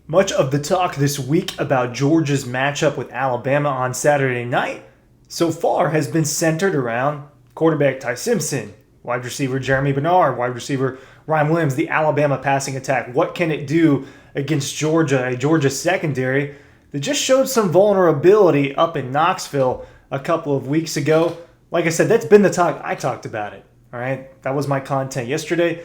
Much of the talk this week about Georgia's matchup with Alabama on Saturday night so far has been centered around quarterback Ty Simpson, wide receiver Jeremy Bernard, wide receiver Ryan Williams, the Alabama passing attack. What can it do against Georgia, a Georgia secondary that just showed some vulnerability up in Knoxville a couple of weeks ago? Like I said, that's been the talk. I talked about it. All right, that was my content yesterday.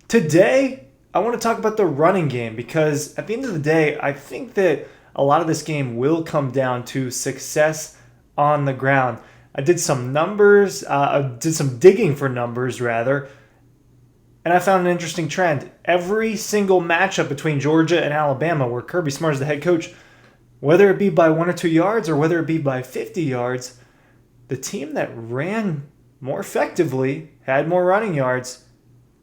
Today, I want to talk about the running game because at the end of the day, I think that a lot of this game will come down to success on the ground. I did some numbers, did some digging for numbers rather, and I found an interesting trend. Every single matchup between Georgia and Alabama where Kirby Smart is the head coach, whether it be by 1 or 2 yards or whether it be by 50 yards, the team that ran more effectively, had more running yards,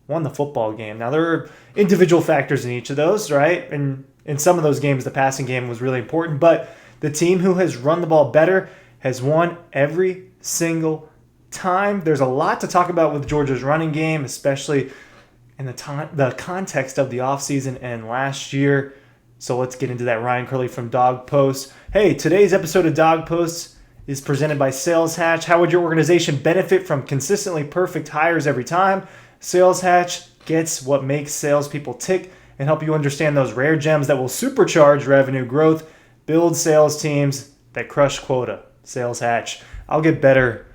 won the football game. Now, there are individual factors in each of those, right? And in some of those games, the passing game was really important. But the team who has run the ball better has won every single time. There's a lot to talk about with Georgia's running game, especially in the context of the offseason and last year. So let's get into that. Ryan Curley from Dawg Posts. Hey, today's episode of Dawg Posts is presented by Sales Hatch. How would your organization benefit from consistently perfect hires every time? Sales Hatch gets what makes salespeople tick and help you understand those rare gems that will supercharge revenue growth, build sales teams that crush quota. Sales Hatch. I'll get better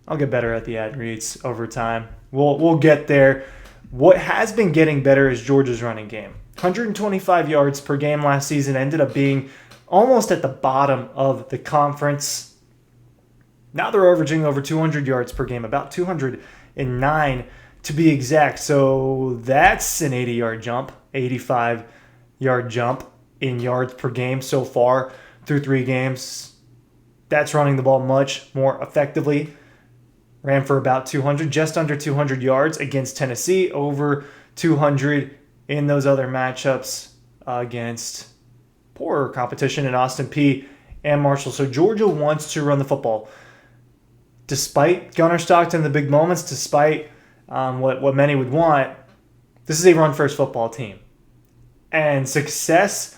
at the ad reads over time. We'll get there. What has been getting better is Georgia's running game. 125 yards per game last season, ended up being almost at the bottom of the conference. Now they're averaging over 200 yards per game, about 209 to be exact. So that's an 80-yard jump, 85-yard jump in yards per game so far through 3 games. That's running the ball much more effectively. Ran for about 200, just under 200 yards against Tennessee, over 200 in those other matchups against poorer competition in Austin Peay and Marshall. So Georgia wants to run the football. Despite Gunnar Stockton in the big moments, despite what many would want, this is a run-first football team. And success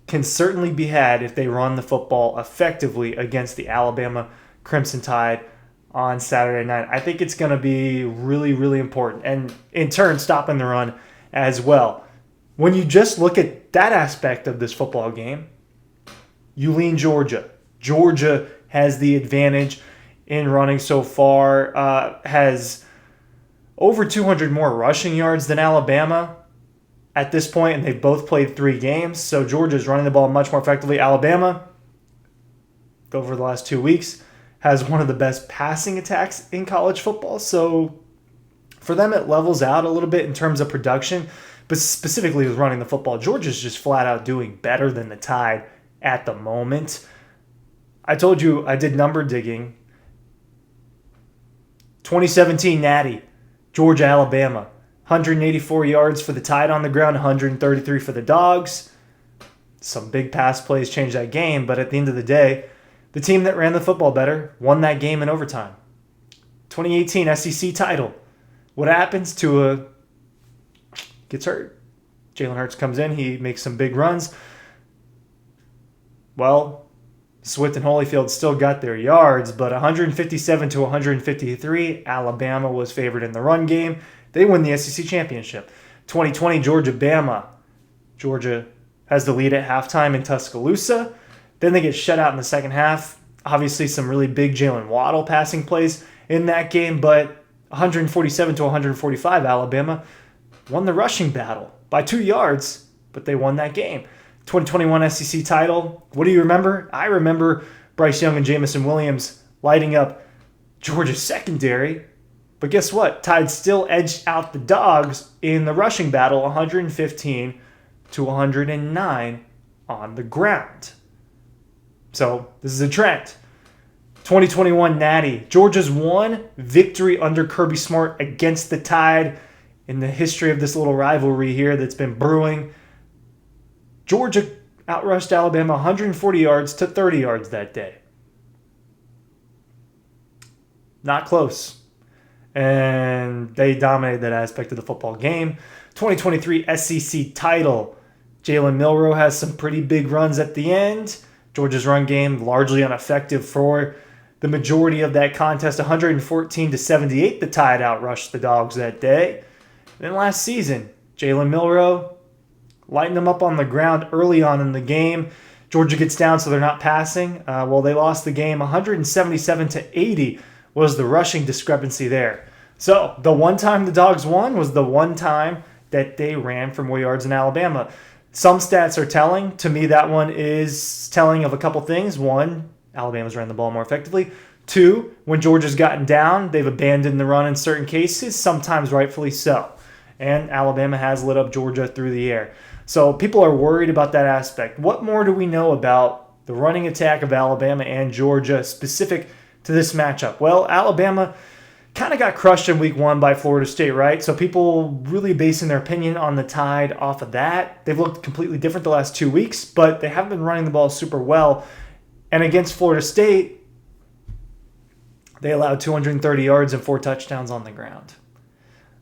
can certainly be had if they run the football effectively against the Alabama Crimson Tide on Saturday night. I think it's going to be really, really important. And in turn, stopping the run as well. When you just look at that aspect of this football game, you lean Georgia. Georgia has the advantage in running so far, has over 200 more rushing yards than Alabama at this point, and they've both played 3 games. So Georgia's running the ball much more effectively. Alabama, over the last 2 weeks, has one of the best passing attacks in college football. So for them, it levels out a little bit in terms of production, but specifically with running the football, Georgia's just flat out doing better than the Tide at the moment. I told you I did number digging. 2017 Natty, Georgia, Alabama. 184 yards for the Tide on the ground, 133 for the Dogs. Some big pass plays changed that game, but at the end of the day, the team that ran the football better won that game in overtime. 2018 SEC title. What happens? Tua gets hurt. Jalen Hurts comes in. He makes some big runs. Well, Swift and Holyfield still got their yards, but 157 to 153, Alabama was favored in the run game. They win the SEC championship. 2020 Georgia-Bama. Georgia has the lead at halftime in Tuscaloosa. Then they get shut out in the second half. Obviously, some really big Jalen Waddle passing plays in that game, but 147 to 145, Alabama won the rushing battle by 2 yards, but they won that game. 2021 SEC title. What do you remember? I remember Bryce Young and Jamison Williams lighting up Georgia's secondary. But guess what? Tide still edged out the Dogs in the rushing battle, 115 to 109 on the ground. So this is a trend. 2021 Natty. Georgia's one victory under Kirby Smart against the Tide in the history of this little rivalry here that's been brewing. Georgia outrushed Alabama 140 yards to 30 yards that day. Not close. And they dominated that aspect of the football game. 2023 SEC title. Jalen Milroe has some pretty big runs at the end. Georgia's run game largely ineffective for the majority of that contest. 114-78, the Tide outrushed the Dogs that day. Then last season, Jalen Milroe lighting them up on the ground early on in the game. Georgia gets down, so they're not passing. They lost the game 177-80 was the rushing discrepancy there. So the one time the Dogs won was the one time that they ran for more yards in Alabama. Some stats are telling. To me, that one is telling of a couple things. One, Alabama's ran the ball more effectively. Two, when Georgia's gotten down, they've abandoned the run in certain cases, sometimes rightfully so. And Alabama has lit up Georgia through the air. So people are worried about that aspect. What more do we know about the running attack of Alabama and Georgia specific to this matchup? Well, Alabama kind of got crushed in week 1 by Florida State, right? So people really basing their opinion on the Tide off of that. They've looked completely different the last 2 weeks, but they haven't been running the ball super well. And against Florida State, they allowed 230 yards and 4 touchdowns on the ground.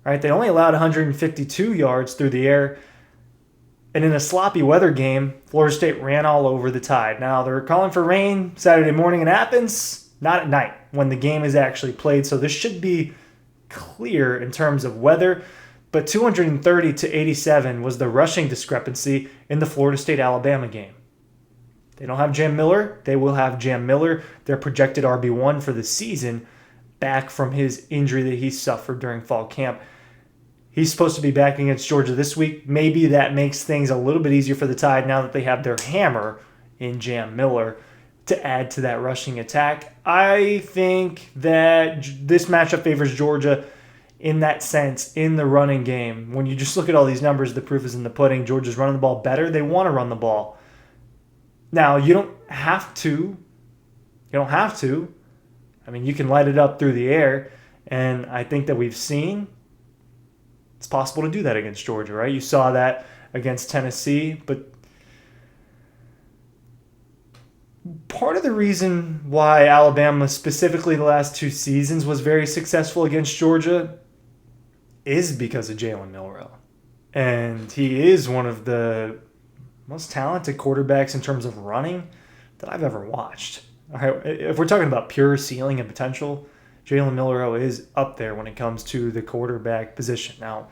Right? They only allowed 152 yards through the air. And in a sloppy weather game, Florida State ran all over the Tide. Now, they're calling for rain Saturday morning in Athens, not at night when the game is actually played. So this should be clear in terms of weather. But 230-87 was the rushing discrepancy in the Florida State-Alabama game. They don't have Jam Miller. They will have Jam Miller, their projected RB1 for the season, back from his injury that he suffered during fall camp. He's supposed to be back against Georgia this week. Maybe that makes things a little bit easier for the Tide now that they have their hammer in Jam Miller to add to that rushing attack. I think that this matchup favors Georgia in that sense, in the running game. When you just look at all these numbers, the proof is in the pudding. Georgia's running the ball better. They want to run the ball. Now, you don't have to. I mean, you can light it up through the air, and I think that we've seen it's possible to do that against Georgia, right? You saw that against Tennessee, but part of the reason why Alabama, specifically the last 2 seasons, was very successful against Georgia is because of Jalen Milroe. And he is one of the most talented quarterbacks in terms of running that I've ever watched. All right, if we're talking about pure ceiling and potential, Jalen Milroe is up there when it comes to the quarterback position. Now,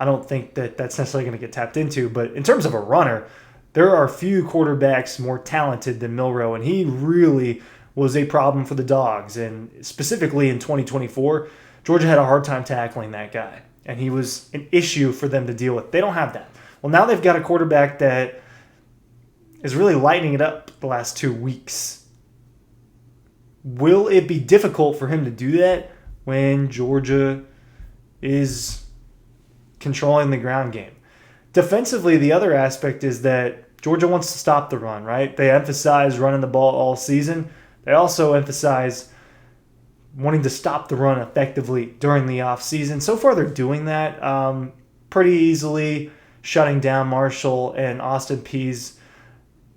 I don't think that that's necessarily going to get tapped into, but in terms of a runner, there are few quarterbacks more talented than Milroe, and he really was a problem for the Dogs. And specifically in 2024, Georgia had a hard time tackling that guy, and he was an issue for them to deal with. They don't have that. Well, now they've got a quarterback that is really lighting it up the last 2 weeks. Will it be difficult for him to do that when Georgia is controlling the ground game? Defensively, the other aspect is that Georgia wants to stop the run, right? They emphasize running the ball all season. They also emphasize wanting to stop the run effectively during the offseason. So far, they're doing that pretty easily, shutting down Marshall and Austin Peay's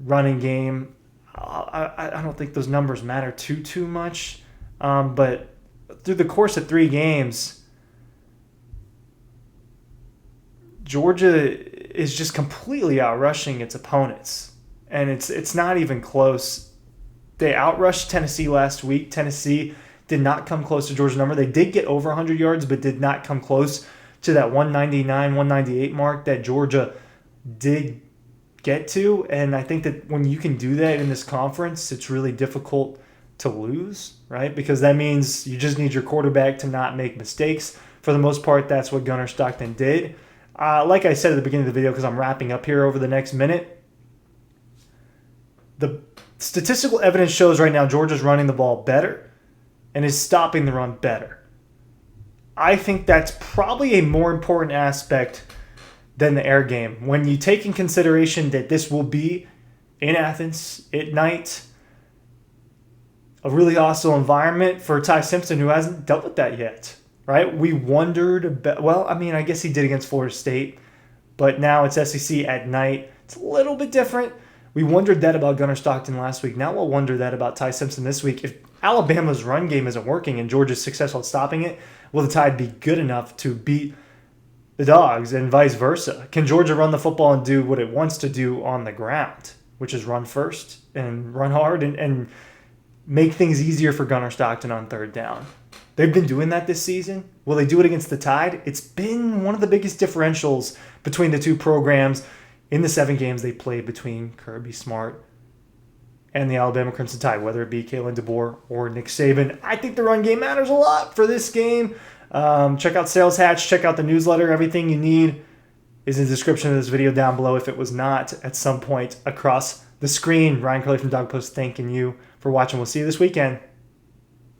running game. I don't think those numbers matter too much, but through the course of 3 games, Georgia is just completely outrushing its opponents, and it's not even close. They outrushed Tennessee last week. Tennessee did not come close to Georgia's number. They did get over 100 yards, but did not come close to that 199, 198 mark that Georgia did get to. And I think that when you can do that in this conference, it's really difficult to lose, right? Because that means you just need your quarterback to not make mistakes. For the most part, that's what Gunnar Stockton did. Like I said at the beginning of the video, because I'm wrapping up here over the next minute, the statistical evidence shows right now Georgia's running the ball better and is stopping the run better. I think that's probably a more important aspect than the air game. When you take in consideration that this will be in Athens at night, a really hostile environment for Ty Simpson, who hasn't dealt with that yet, right? We wondered about, I guess he did against Florida State, but now it's SEC at night. It's a little bit different. We wondered that about Gunnar Stockton last week. Now we'll wonder that about Ty Simpson this week. If Alabama's run game isn't working and Georgia's successful at stopping it, will the Tide be good enough to beat the Dogs and vice versa? Can Georgia run the football and do what it wants to do on the ground, which is run first and run hard and make things easier for Gunnar Stockton on third down? They've been doing that this season. Will they do it against the Tide? It's been one of the biggest differentials between the two programs in the 7 games they played between Kirby Smart and the Alabama Crimson Tide, whether it be Kalen DeBoer or Nick Saban. I think the run game matters a lot for this game. Check out Sales Hatch. Check out the newsletter. Everything you need is in the description of this video down below if it was not at some point across the screen. Ryan Curley from Dawg Post thanking you for watching. We'll see you this weekend.